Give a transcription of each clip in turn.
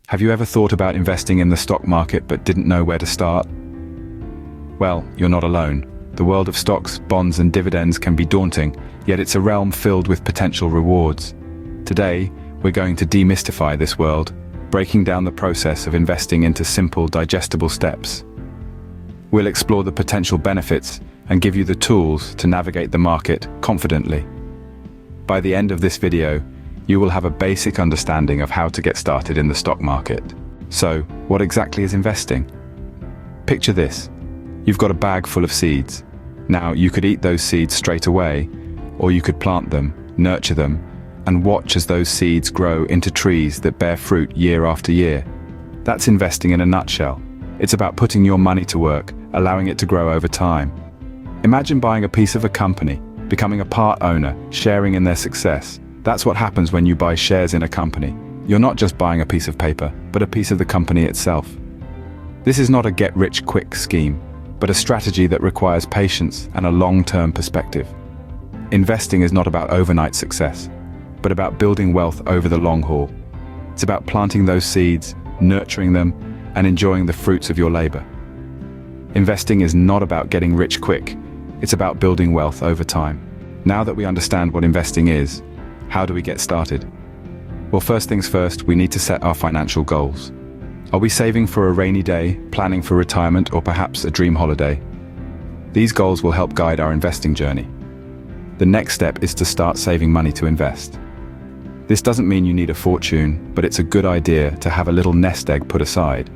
Have you ever thought about investing in the stock market but didn't know where to start? Well, you're not alone. The world of stocks, bonds, and dividends can be daunting, yet it's a realm filled with potential rewards. Today, we're going to demystify this world, breaking down the process of investing into simple, digestible steps. We'll explore the potential benefits and give you the tools to navigate the market confidently. By the end of this video, you will have a basic understanding of how to get started in the stock market. So, what exactly is investing? Picture this. You've got a bag full of seeds. Now, you could eat those seeds straight away, or you could plant them, nurture them, and watch as those seeds grow into trees that bear fruit year after year. That's investing in a nutshell. It's about putting your money to work, allowing it to grow over time. Imagine buying a piece of a company, becoming a part owner, sharing in their success. That's what happens when you buy shares in a company. You're not just buying a piece of paper, but a piece of the company itself. This is not a get-rich-quick scheme, but a strategy that requires patience and a long-term perspective. Investing is not about overnight success, but about building wealth over the long haul. It's about planting those seeds, nurturing them, and enjoying the fruits of your labor. Investing is not about getting rich quick, it's about building wealth over time. Now that we understand what investing is, how do we get started? Well, first things first, we need to set our financial goals. Are we saving for a rainy day, planning for retirement, or perhaps a dream holiday? These goals will help guide our investing journey. The next step is to start saving money to invest. This doesn't mean you need a fortune, but it's a good idea to have a little nest egg put aside.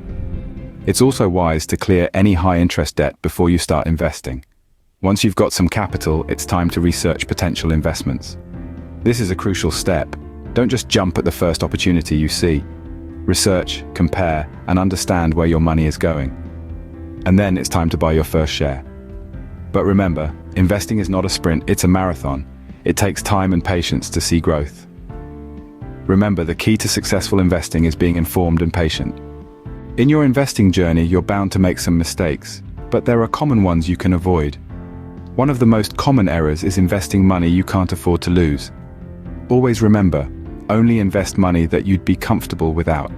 It's also wise to clear any high-interest debt before you start investing. Once you've got some capital, it's time to research potential investments. This is a crucial step. Don't just jump at the first opportunity you see. Research, compare, and understand where your money is going. And then it's time to buy your first share. But remember, investing is not a sprint, it's a marathon. It takes time and patience to see growth. Remember, the key to successful investing is being informed and patient. In your investing journey, you're bound to make some mistakes, but there are common ones you can avoid. One of the most common errors is investing money you can't afford to lose. Always remember, only invest money that you'd be comfortable without.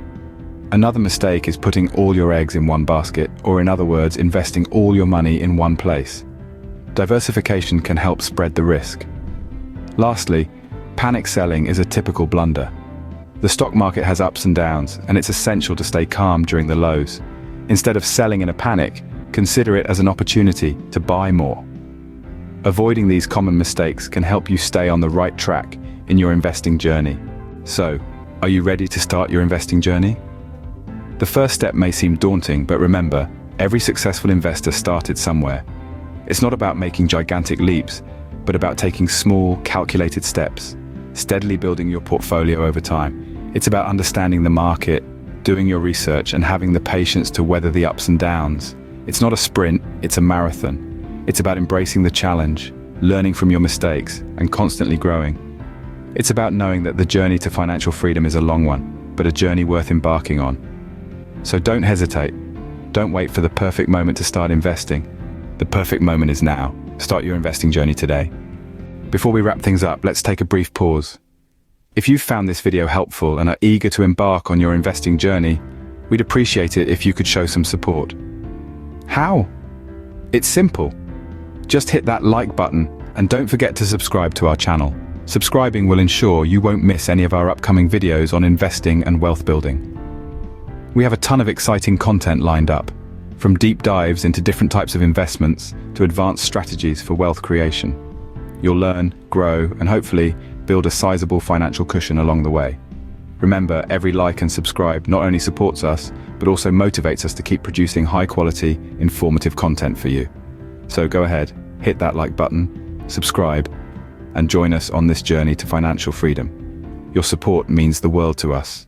Another mistake is putting all your eggs in one basket, or in other words, investing all your money in one place. Diversification can help spread the risk. Lastly, panic selling is a typical blunder. The stock market has ups and downs, and it's essential to stay calm during the lows. Instead of selling in a panic, consider it as an opportunity to buy more. Avoiding these common mistakes can help you stay on the right track in your investing journey. So, are you ready to start your investing journey? The first step may seem daunting, but remember, every successful investor started somewhere. It's not about making gigantic leaps, but about taking small, calculated steps, steadily building your portfolio over time. It's about understanding the market, doing your research, and having the patience to weather the ups and downs. It's not a sprint, it's a marathon. It's about embracing the challenge, learning from your mistakes, and constantly growing. It's about knowing that the journey to financial freedom is a long one, but a journey worth embarking on. So don't hesitate. Don't wait for the perfect moment to start investing. The perfect moment is now. Start your investing journey today. Before we wrap things up, let's take a brief pause. If you've found this video helpful and are eager to embark on your investing journey, we'd appreciate it if you could show some support. How? It's simple. Just hit that like button and don't forget to subscribe to our channel. Subscribing will ensure you won't miss any of our upcoming videos on investing and wealth building. We have a ton of exciting content lined up, from deep dives into different types of investments to advanced strategies for wealth creation. You'll learn, grow, and hopefully build a sizable financial cushion along the way. Remember, every like and subscribe not only supports us, but also motivates us to keep producing high-quality, informative content for you. So go ahead, hit that like button, subscribe, and join us on this journey to financial freedom. Your support means the world to us.